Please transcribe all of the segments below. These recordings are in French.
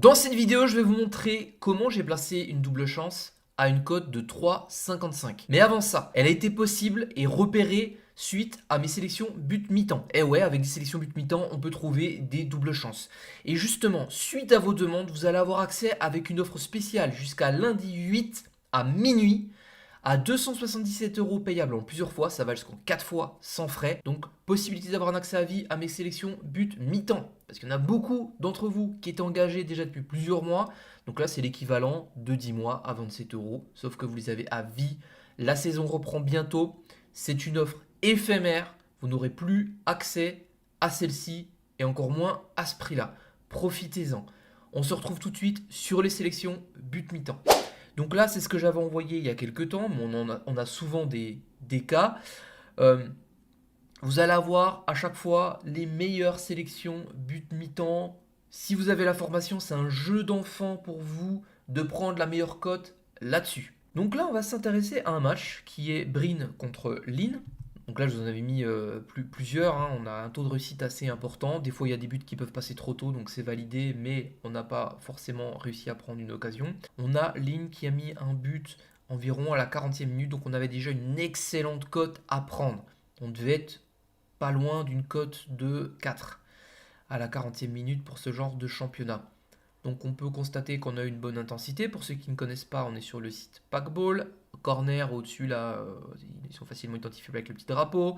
Dans cette vidéo, je vais vous montrer comment j'ai placé une double chance à une cote de 3,55. Mais avant ça, elle a été possible et repérée suite à mes sélections but mi-temps. Et ouais, avec des sélections but mi-temps, on peut trouver des doubles chances. Et justement, suite à vos demandes, vous allez avoir accès avec une offre spéciale jusqu'à lundi 8 à minuit à 277 euros payable en plusieurs fois, ça va jusqu'en 4 fois sans frais. Donc possibilité d'avoir un accès à vie à mes sélections but mi-temps. Parce qu'il y en a beaucoup d'entre vous qui étaient engagés déjà depuis plusieurs mois. Donc là c'est l'équivalent de 10 mois à 27 euros. Sauf que vous les avez à vie. La saison reprend bientôt. C'est une offre éphémère. Vous n'aurez plus accès à celle-ci et encore moins à ce prix-là. Profitez-en. On se retrouve tout de suite sur les sélections but mi-temps. Donc là, c'est ce que j'avais envoyé il y a quelques temps, mais on a souvent des cas. Euh, Vous allez avoir à chaque fois les meilleures sélections but mi-temps. Si vous avez la formation, c'est un jeu d'enfant pour vous de prendre la meilleure cote là-dessus. Donc là, on va s'intéresser à un match qui est Breen contre Lynn. Donc là, je vous en avais mis plusieurs, hein. On a un taux de réussite assez important. Des fois, il y a des buts qui peuvent passer trop tôt, donc c'est validé, mais on n'a pas forcément réussi à prendre une occasion. On a Lynn qui a mis un but environ à la 40e minute, donc on avait déjà une excellente cote à prendre. On devait être pas loin d'une cote de 4 à la 40e minute pour ce genre de championnat. Donc on peut constater qu'on a une bonne intensité. Pour ceux qui ne connaissent pas, on est sur le site Packball. Corner au-dessus, là, ils sont facilement identifiables avec le petit drapeau.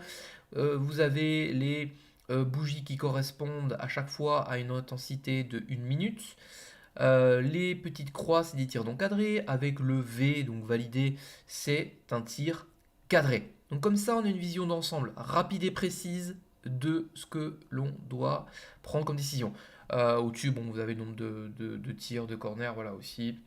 Vous avez les bougies qui correspondent à chaque fois à une intensité de 1 minute. Les petites croix, c'est des tirs non cadrés. Avec le V, donc validé, c'est un tir cadré. Donc comme ça, on a une vision d'ensemble rapide et précise de ce que l'on doit prendre comme décision. Au-dessus, bon, vous avez le nombre de tirs, de corner, voilà aussi.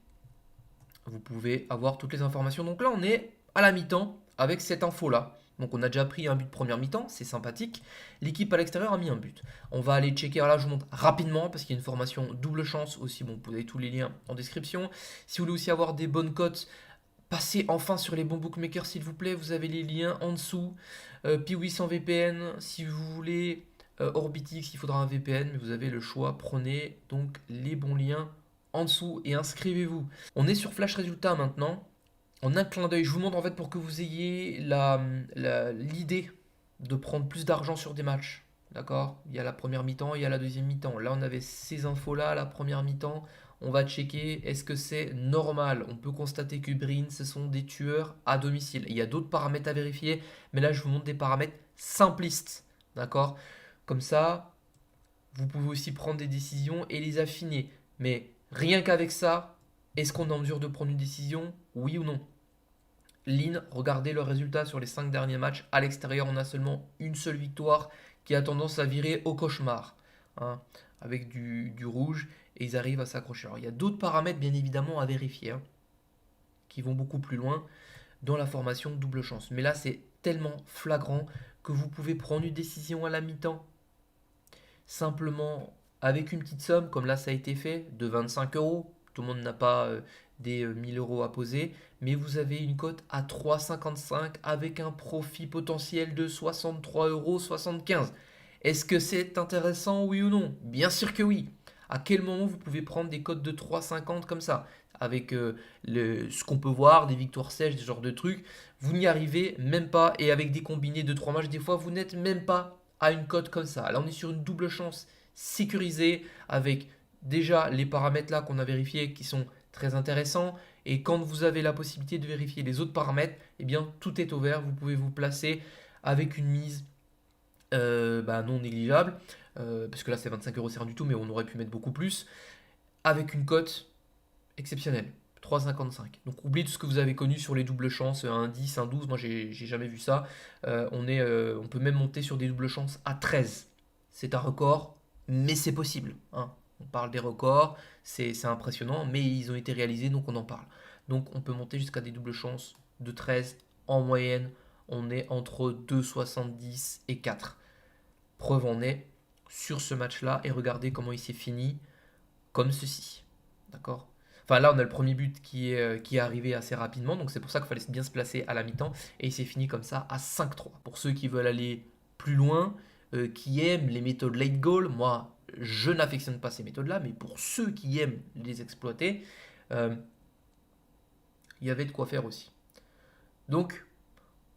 Vous pouvez avoir toutes les informations. Donc là, on est à la mi-temps avec cette info-là. Donc on a déjà pris un but de première mi-temps, c'est sympathique. L'équipe à l'extérieur a mis un but. On va aller checker. Alors là, je vous montre rapidement parce qu'il y a une formation double chance aussi. Bon, vous avez tous les liens en description. Si vous voulez aussi avoir des bonnes cotes, passez enfin sur les bons bookmakers s'il vous plaît. Vous avez les liens en dessous. Piwi sans VPN. Si vous voulez Orbitix, il faudra un VPN, mais vous avez le choix. Prenez donc les bons liens en dessous et inscrivez-vous. On est sur Flash Résultats maintenant. En un clin d'œil, je vous montre en fait pour que vous ayez l'idée de prendre plus d'argent sur des matchs. D'accord? Il y a la première mi-temps, il y a la deuxième mi-temps. Là, on avait ces infos-là, la première mi-temps. On va checker, est-ce que c'est normal? On peut constater que Breen, ce sont des tueurs à domicile. Il y a d'autres paramètres à vérifier, mais là, je vous montre des paramètres simplistes. D'accord? Comme ça, vous pouvez aussi prendre des décisions et les affiner. Mais rien qu'avec ça, est-ce qu'on est en mesure de prendre une décision? Oui ou non? Lynn, regardez le résultat sur les 5 derniers matchs. À l'extérieur, on a seulement une seule victoire qui a tendance à virer au cauchemar, hein, avec du rouge, et ils arrivent à s'accrocher. Alors, il y a d'autres paramètres, bien évidemment, à vérifier, hein, qui vont beaucoup plus loin dans la formation de double chance. Mais là, c'est tellement flagrant que vous pouvez prendre une décision à la mi-temps, simplement avec une petite somme, comme là ça a été fait, de 25 euros. Tout le monde n'a pas des 1000 euros à poser, mais vous avez une cote à 3,55 avec un profit potentiel de 63,75 euros. Est-ce que c'est intéressant, oui ou non? Bien sûr que oui. À quel moment vous pouvez prendre des cotes de 3,50 comme ça? Avec ce qu'on peut voir, des victoires sèches, ce genre de trucs, vous n'y arrivez même pas. Et avec des combinés de 3 matchs, des fois, vous n'êtes même pas à une cote comme ça. Là, on est sur une double chance sécurisée avec déjà les paramètres là qu'on a vérifiés qui sont très intéressants. Et quand vous avez la possibilité de vérifier les autres paramètres, eh bien, tout est ouvert. Vous pouvez vous placer avec une mise non négligeable. Parce que là, c'est 25 euros, c'est rien du tout, mais on aurait pu mettre beaucoup plus. Avec une cote exceptionnelle. 3,55. Donc oubliez tout ce que vous avez connu sur les doubles chances, un 10, un 12, moi j'ai jamais vu ça. On peut même monter sur des doubles chances à 13. C'est un record, mais c'est possible, hein. On parle des records, c'est impressionnant, mais ils ont été réalisés, donc on en parle. Donc on peut monter jusqu'à des doubles chances de 13 en moyenne. On est entre 2,70 et 4. Preuve en est sur ce match-là et regardez comment il s'est fini comme ceci. D'accord? Enfin là, on a le premier but qui est arrivé assez rapidement, donc c'est pour ça qu'il fallait bien se placer à la mi-temps, et il s'est fini comme ça à 5-3. Pour ceux qui veulent aller plus loin, qui aiment les méthodes late goal, moi je n'affectionne pas ces méthodes-là, mais pour ceux qui aiment les exploiter, il y avait de quoi faire aussi. Donc,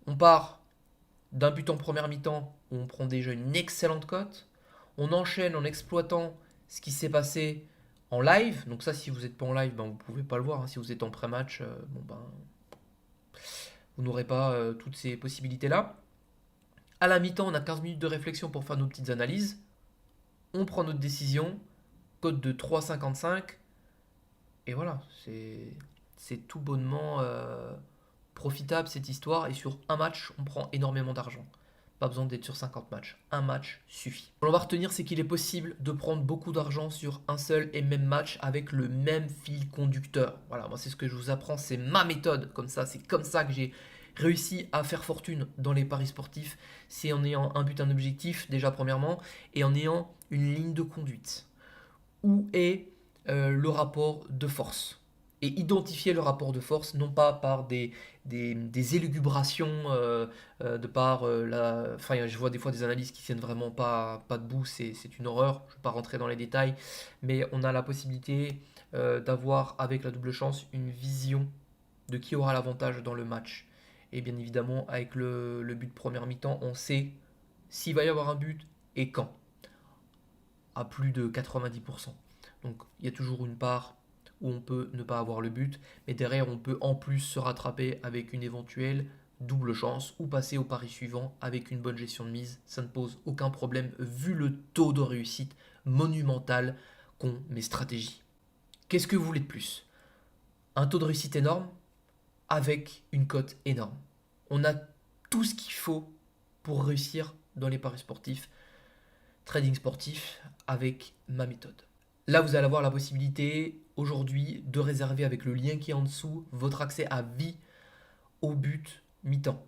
on part d'un but en première mi-temps où on prend déjà une excellente cote. On enchaîne en exploitant ce qui s'est passé en live. Donc ça, si vous n'êtes pas en live, ben, vous ne pouvez pas le voir. Hein. Si vous êtes en pré-match, vous n'aurez pas toutes ces possibilités-là. À la mi-temps, on a 15 minutes de réflexion pour faire nos petites analyses. On prend notre décision. Cote de 3,55. Et voilà, c'est tout bonnement profitable cette histoire. Et sur un match, on prend énormément d'argent. Pas besoin d'être sur 50 matchs. Un match suffit. Ce qu'on va retenir, c'est qu'il est possible de prendre beaucoup d'argent sur un seul et même match avec le même fil conducteur. Voilà, moi c'est ce que je vous apprends, c'est ma méthode. Comme ça, c'est comme ça que j'ai réussi à faire fortune dans les paris sportifs. C'est en ayant un but, un objectif, déjà premièrement, et en ayant une ligne de conduite. Où est le rapport de force? Et identifier le rapport de force, non pas par des élucubrations, de par la... Enfin, je vois des fois des analyses qui tiennent vraiment pas debout, c'est une horreur, je ne vais pas rentrer dans les détails, mais on a la possibilité d'avoir, avec la double chance, une vision de qui aura l'avantage dans le match. Et bien évidemment, avec le but de première mi-temps, on sait s'il va y avoir un but et quand, à plus de 90%. Donc il y a toujours une part où on peut ne pas avoir le but, mais derrière on peut en plus se rattraper avec une éventuelle double chance ou passer au pari suivant avec une bonne gestion de mise. Ça ne pose aucun problème vu le taux de réussite monumental qu'ont mes stratégies. Qu'est-ce que vous voulez de plus? Un taux de réussite énorme avec une cote énorme. On a tout ce qu'il faut pour réussir dans les paris sportifs, trading sportif avec ma méthode. Là, vous allez avoir la possibilité aujourd'hui de réserver avec le lien qui est en dessous votre accès à vie au but mi-temps.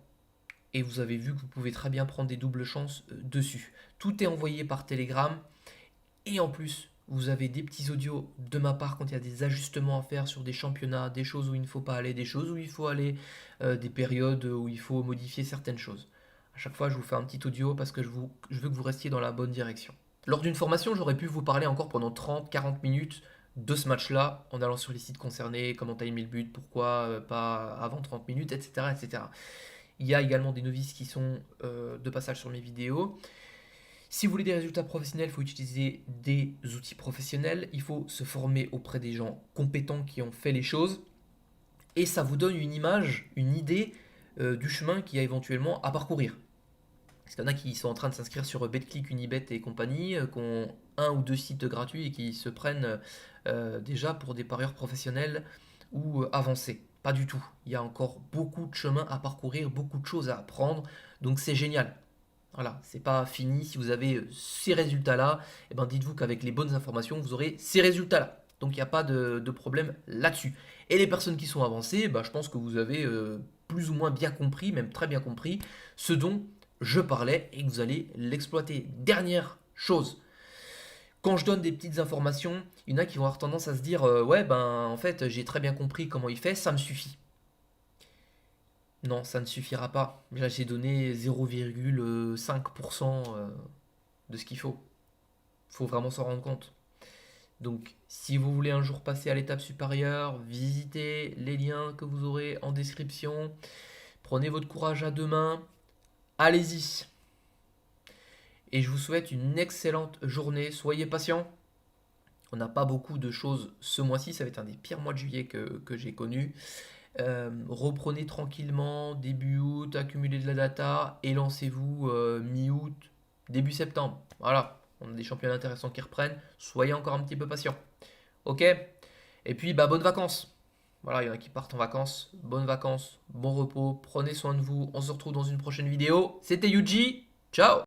Et vous avez vu que vous pouvez très bien prendre des doubles chances dessus. Tout est envoyé par Telegram. Et en plus, vous avez des petits audios de ma part quand il y a des ajustements à faire sur des championnats, des choses où il ne faut pas aller, des choses où il faut aller, des périodes où il faut modifier certaines choses. À chaque fois, je vous fais un petit audio parce que je veux que vous restiez dans la bonne direction. Lors d'une formation, j'aurais pu vous parler encore pendant 30-40 minutes de ce match-là, en allant sur les sites concernés, comment timer le but, pourquoi pas avant 30 minutes, etc., etc. Il y a également des novices qui sont de passage sur mes vidéos. Si vous voulez des résultats professionnels, il faut utiliser des outils professionnels, il faut se former auprès des gens compétents qui ont fait les choses, et ça vous donne une image, une idée du chemin qu'il y a éventuellement à parcourir. Parce qu'il y en a qui sont en train de s'inscrire sur BetClick, Unibet et compagnie, qui ont un ou deux sites gratuits et qui se prennent déjà pour des parieurs professionnels ou avancés. Pas du tout. Il y a encore beaucoup de chemin à parcourir, beaucoup de choses à apprendre. Donc c'est génial. Voilà, c'est pas fini. Si vous avez ces résultats-là, eh ben dites-vous qu'avec les bonnes informations, vous aurez ces résultats-là. Donc il n'y a pas de problème là-dessus. Et les personnes qui sont avancées, je pense que vous avez plus ou moins bien compris, même très bien compris, ce dont je parlais et que vous allez l'exploiter. Dernière chose, quand je donne des petites informations, il y en a qui vont avoir tendance à se dire ouais, en fait, j'ai très bien compris comment il fait, ça me suffit. Non, ça ne suffira pas. Là, j'ai donné 0,5% de ce qu'il faut. Il faut vraiment s'en rendre compte. Donc, si vous voulez un jour passer à l'étape supérieure, visitez les liens que vous aurez en description. Prenez votre courage à deux mains. Allez-y. Et je vous souhaite une excellente journée. Soyez patients. On n'a pas beaucoup de choses ce mois-ci. Ça va être un des pires mois de juillet que j'ai connu. Reprenez tranquillement début août, accumulez de la data et lancez-vous mi-août, début septembre. Voilà, on a des championnats intéressants qui reprennent. Soyez encore un petit peu patient. Ok? Et puis, bonnes vacances. Voilà, il y en a qui partent en vacances. Bonnes vacances, bon repos, prenez soin de vous. On se retrouve dans une prochaine vidéo. C'était Yuji. Ciao!